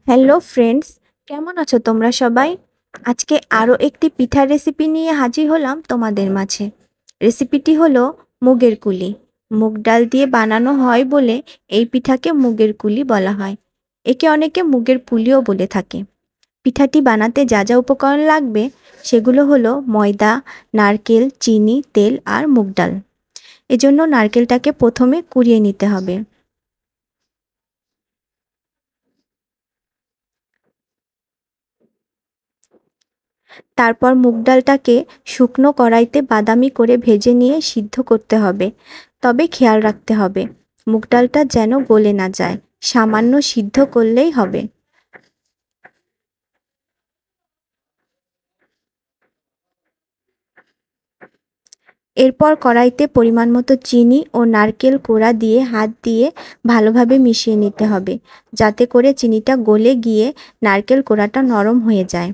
Hello friends, কেমন আছো তোমরা সবাই? আজকে আরও একটি পিঠার রেসিপি নিয়ে হাজির হলাম তোমাদের মাঝে। রেসিপিটি হলো মুগের কুলি। মুগ ডাল দিয়ে বানানো হয় বলে এই পিঠাকে মুগের কুলি বলা হয়। একে অনেকে মুগের পুলিও বলে থাকে। পিঠাটি বানাতে যা যা উপকরণ লাগবে সেগুলো হলো ময়দা, নারকেল, চিনি, তেল আর মুগ ডাল। এজন্য নারকেলটাকে প্রথমে কুড়িয়ে নিতে হবে। তারপর মুগ ডালটাকে শুকনো কড়াইতে বাদামি করে ভেজে নিয়ে সিদ্ধ করতে হবে। তবে খেয়াল রাখতে হবে মুগ ডালটা যেন গলে না যায়, সামান্য সিদ্ধ করলেই হবে। এরপর কড়াইতে পরিমাণ মতো চিনি ও নারকেল কোড়া দিয়ে হাত দিয়ে ভালোভাবে মিশিয়ে নিতে হবে, যাতে করে চিনিটা গলে গিয়ে নারকেল কোড়াটা নরম হয়ে যায়।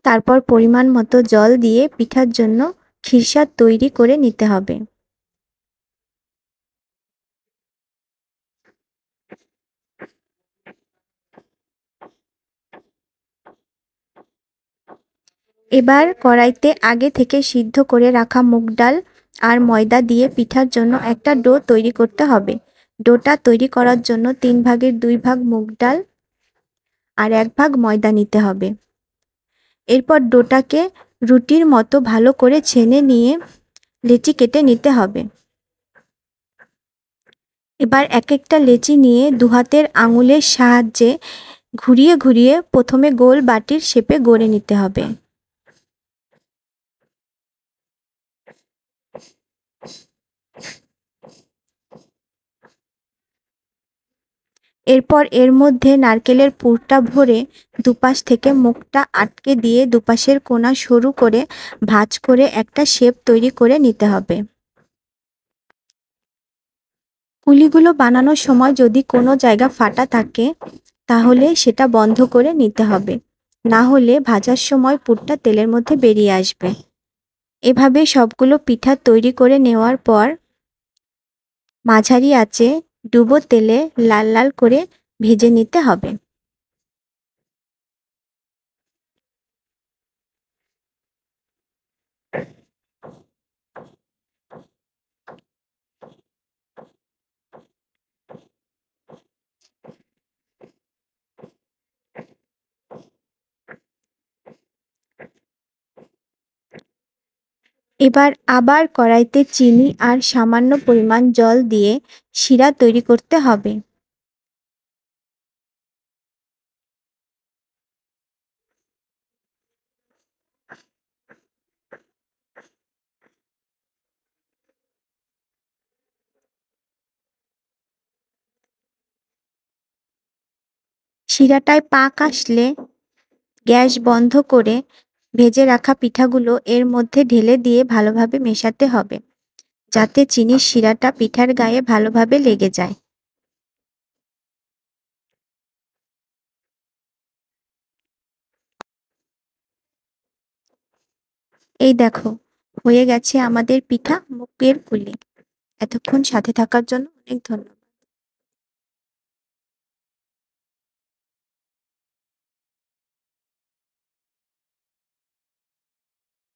তারপর পরিমাণ মতো জল দিয়ে পিঠার জন্য খিরসার তৈরি করে নিতে হবে। এবার কড়াইতে আগে থেকে সিদ্ধ করে রাখা মুগ ডাল আর ময়দা দিয়ে পিঠার জন্য একটা ডো তৈরি করতে হবে। ডোটা তৈরি করার জন্য 3/2 ভাগ মুগ ডাল আর 1 ভাগ ময়দা নিতে হবে। এরপর ডোটাকে রুটির মতো ভালো করে ছেনে নিয়ে লেচি কেটে নিতে হবে। এবার এক একটা লেচি নিয়ে দুহাতের আঙুলের সাহায্যে ঘুরিয়ে ঘুরিয়ে প্রথমে গোল বাটির শেপে গড়ে নিতে হবে। এরপর এর মধ্যে নারকেলের পুরটা ভরে দুপাশ থেকে মুখটা আটকে দিয়ে দুপাশের কোণা সরু করে ভাঁজ করে একটা শেপ তৈরি করে নিতে হবে। কুলিগুলো বানানোর সময় যদি কোনো জায়গা ফাটা থাকে তাহলে সেটা বন্ধ করে নিতে হবে, না হলে ভাজার সময় পুরটা তেলের মধ্যে বেরিয়ে আসবে। এভাবে সবগুলো পিঠা তৈরি করে নেওয়ার পর মাঝারি আঁচে ডুবো তেলে লাল লাল করে ভেজে নিতে হবে। এবার আবার কড়াইতে চিনি আর সামান্য পরিমাণ জল দিয়ে শিরা তৈরি করতে হবে। শিরাটায় পাক আসলে গ্যাস বন্ধ করে ভেজে রাখা পিঠাগুলো এর মধ্যে ঢেলে দিয়ে ভালোভাবে মেশাতে হবে, যাতে চিনির শিরাটা পিঠার গায়ে ভালোভাবে লেগে যায়। এই দেখো, হয়ে গেছে আমাদের পিঠা মুগের কুলি। এতক্ষণ সাথে থাকার জন্য অনেক ধন্যবাদ।